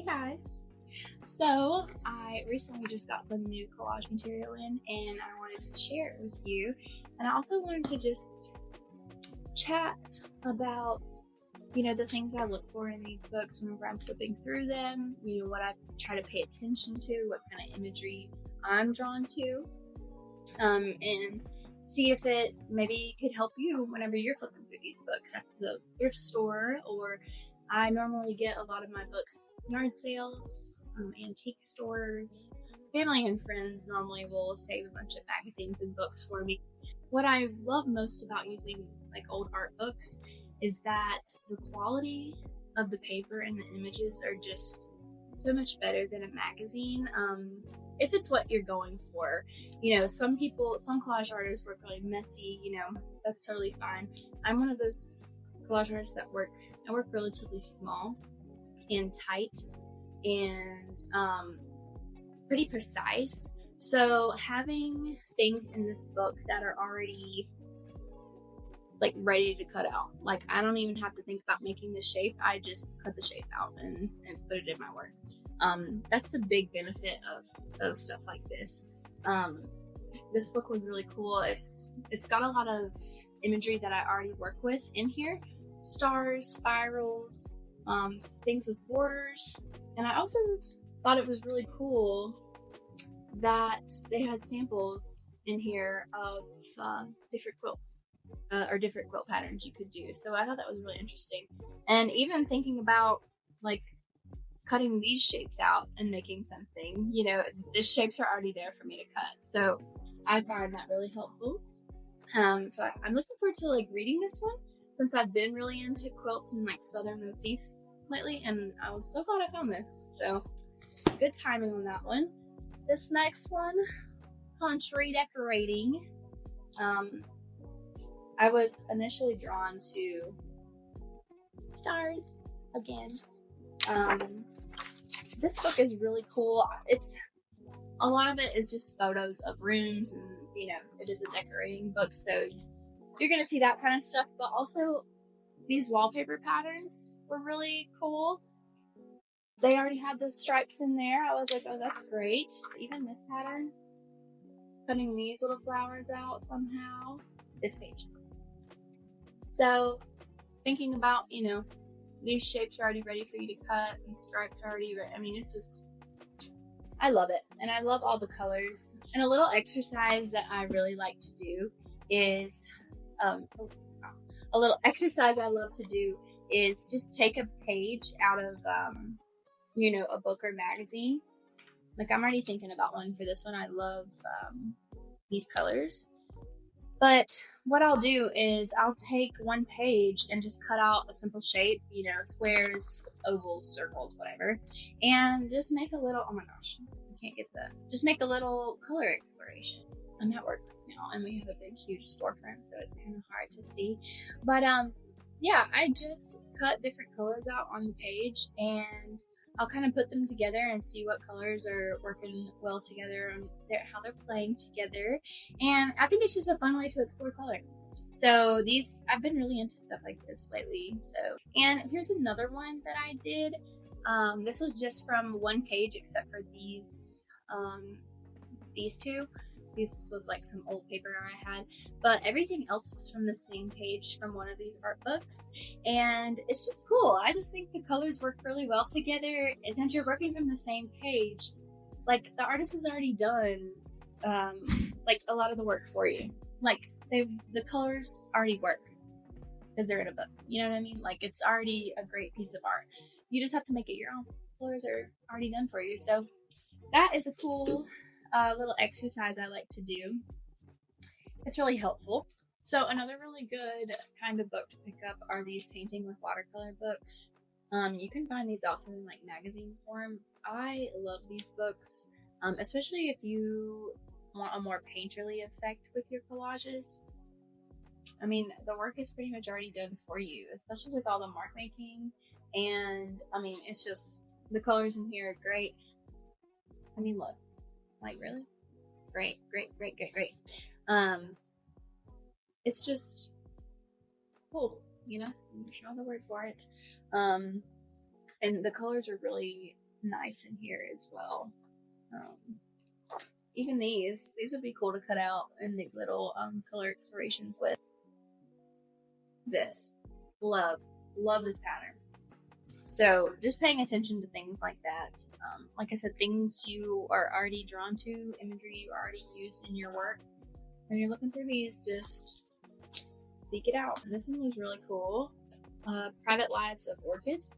Hey guys! So I recently just got some new collage material in and I wanted to share it with you. And I also wanted to just chat about, the things I look for in these books whenever I'm flipping through them, what I try to pay attention to, what kind of imagery I'm drawn to, and see if it maybe could help you whenever you're flipping through these books at the thrift store, or I normally get a lot of my books yard sales, antique stores. Family and friends normally will save a bunch of magazines and books for me. What I love most about using like old art books is that the quality of the paper and the images are just so much better than a magazine. If it's what you're going for, some collage artists work really messy, that's totally fine. I'm one of those collage artists that I work relatively small and tight and pretty precise. So having things in this book that are already like ready to cut out, like I don't even have to think about making the shape. I just cut the shape out and put it in my work. That's the big benefit of stuff like this. This book was really cool. It's got a lot of imagery that I already work with in here. Stars, spirals, things with borders. And I also thought it was really cool that they had samples in here of different quilts or different quilt patterns you could do. So I thought that was really interesting. And even thinking about like cutting these shapes out and making something, the shapes are already there for me to cut. So I find that really helpful. So I'm looking forward to like reading this one, since I've been really into quilts and like southern motifs lately, and I was so glad I found this. So good timing on that one. This next one, on tree decorating. I was initially drawn to stars again. This book is really cool. A lot of it is just photos of rooms, and it is a decorating book, so you're gonna see that kind of stuff, but also these wallpaper patterns were really cool. They already had the stripes in there. I was like, oh, that's great. Even this pattern, cutting these little flowers out somehow. This page. So thinking about, these shapes are already ready for you to cut. These stripes are already ready. I mean, it's just, I love it. And I love all the colors. And a little exercise that I really like to do is, a little exercise I love to do is just take a page out of, a book or magazine. Like I'm already thinking about one for this one. I love these colors. But what I'll do is I'll take one page and just cut out a simple shape, squares, ovals, circles, whatever, and just make a little, oh my gosh, I can't get that. Just make a little color exploration. I'm at work now and we have a big, huge storefront, so it's kind of hard to see. But yeah, I just cut different colors out on the page and I'll kind of put them together and see what colors are working well together and how they're playing together. And I think it's just a fun way to explore color. So I've been really into stuff like this lately. And here's another one that I did. This was just from one page except for these two. This was like some old paper I had, but everything else was from the same page from one of these art books, and it's just cool. I just think the colors work really well together, and since you're working from the same page, like the artist has already done like a lot of the work for you. Like the colors already work because they're in a book. You know what I mean? Like it's already a great piece of art. You just have to make it your own. Colors are already done for you. So that is a cool little exercise I like to do. It's really helpful. So another really good kind of book to pick up are these painting with watercolor books. You can find these also in like magazine form. I love these books, especially if you want a more painterly effect with your collages. I mean, the work is pretty much already done for you, especially with all the mark making. And I mean, it's just, the colors in here are great. I mean, look. Like, really? Great. It's just cool, there's no other word for it. And the colors are really nice in here as well. Even these would be cool to cut out and make little color explorations with. This, love this pattern. So just paying attention to things like that. Like I said, things you are already drawn to, imagery you already use in your work. When you're looking through these, just seek it out. And this one was really cool. Private Lives of Orchids.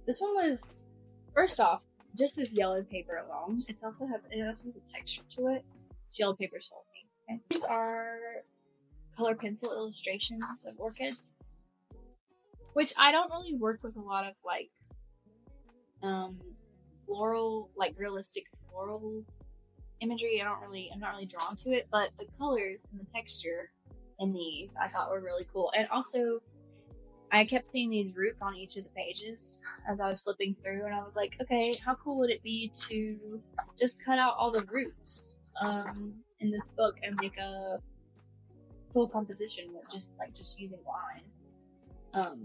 This one was, first off, just this yellow paper alone. It also has a texture to it. It's yellow paper sold me. Okay? These are color pencil illustrations of orchids, which I don't really work with a lot of like floral, like realistic floral imagery. I'm not really drawn to it, but the colors and the texture in these I thought were really cool. And also I kept seeing these roots on each of the pages as I was flipping through, and I was like, okay, how cool would it be to just cut out all the roots in this book and make a full composition with just using line.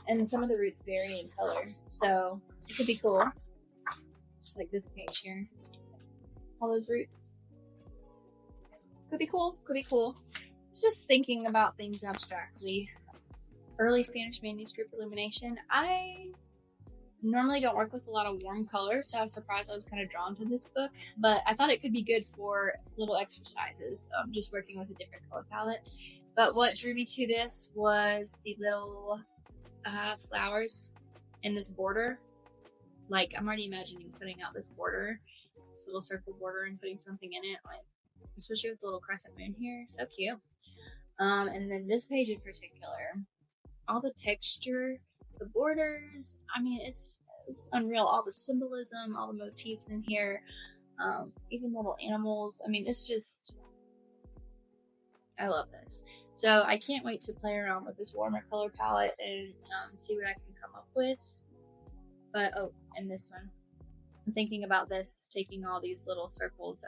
And some of the roots vary in color, so it could be cool. Like this page here, all those roots. Could be cool. It's just thinking about things abstractly. Early Spanish manuscript illumination. I normally don't work with a lot of warm colors, so I was surprised I was kind of drawn to this book, but I thought it could be good for little exercises, just working with a different color palette. But what drew me to this was the little flowers in this border. Like, I'm already imagining putting out this border, this little circle border, and putting something in it, like especially with the little crescent moon here. So cute. And then this page in particular, all the texture, the borders, I mean, it's unreal. All the symbolism, all the motifs in here, even little animals. I mean, it's just, I love this. So I can't wait to play around with this warmer color palette and see what I can come up with. But, oh, and this one. I'm thinking about this, taking all these little circles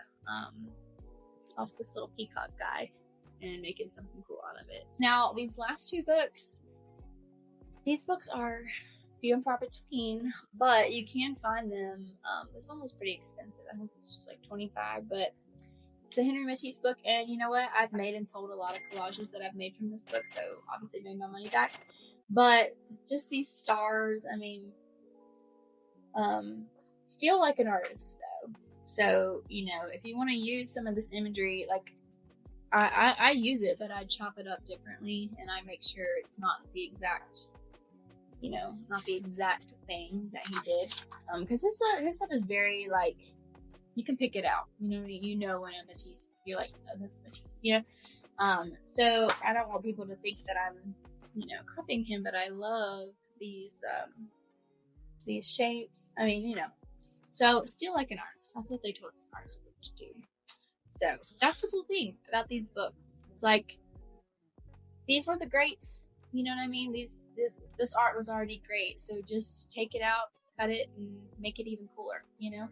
off this little peacock guy and making something cool out of it. Now, these last two books, these books are few and far between, but you can find them. This one was pretty expensive. I think this was like $25, but it's a Henry Matisse book, and you know what? I've made and sold a lot of collages that I've made from this book, so obviously made my money back. But just these stars, I mean, still like an artist though. So, you know, if you want to use some of this imagery, like I use it, but I chop it up differently, and I make sure it's not the exact, you know, not the exact thing that he did. Because his stuff is very, like, you can pick it out. You know when a Matisse, you're like, oh, that's Matisse, you know? So I don't want people to think that I'm, you know, copying him, but I love these shapes. I mean, you know. So still like an artist. That's what they told us artists to do. So that's the cool thing about these books. It's like, these were the greats. You know what I mean? This art was already great. So just take it out, cut it, and make it even cooler, you know?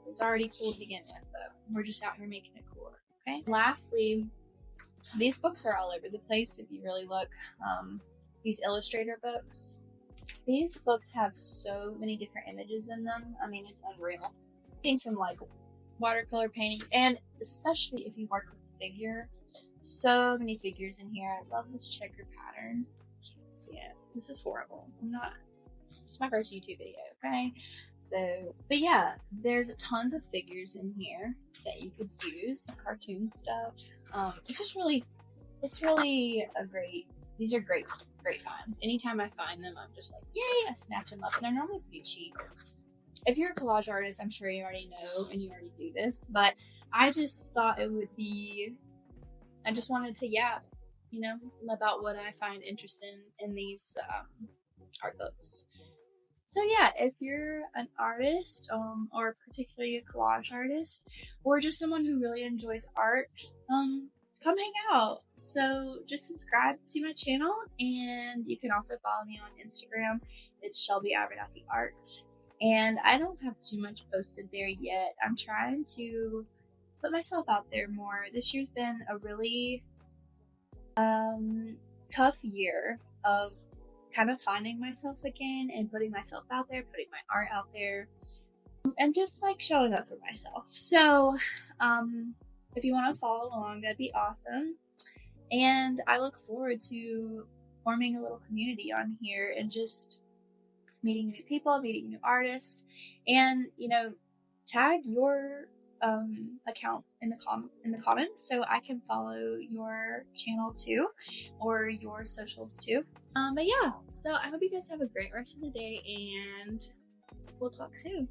It was already cool to begin with, but we're just out here making it cooler, okay? Lastly, these books are all over the place if you really look. These illustrator books. These books have so many different images in them. I mean, it's unreal. Things from like watercolor paintings, and especially if you work with figure, so many figures in here. I love this checker pattern. Can't see it. This is horrible. It's my first YouTube video, okay? So, but yeah, there's tons of figures in here that you could use, cartoon stuff. It's really a great, these are great finds. Anytime I find them, I'm just like, yay, I snatch them up, and they're normally pretty cheap. If you're a collage artist, I'm sure you already know and you already do this, but I just thought it would be, I just wanted to yap, you know, about what I find interesting in these art books. So yeah, if you're an artist, or particularly a collage artist, or just someone who really enjoys art, come hang out. So just subscribe to my channel, and you can also follow me on Instagram. It's Shelby Abernathy Art. And I don't have too much posted there yet. I'm trying to put myself out there more. This year's been a really tough year of kind of finding myself again and putting myself out there, putting my art out there. and just like showing up for myself. So if you want to follow along, that'd be awesome. And I look forward to forming a little community on here and just meeting new people, meeting new artists, and tag your account in the comments so I can follow your channel too, or your socials too. But yeah, so I hope you guys have a great rest of the day, and we'll talk soon.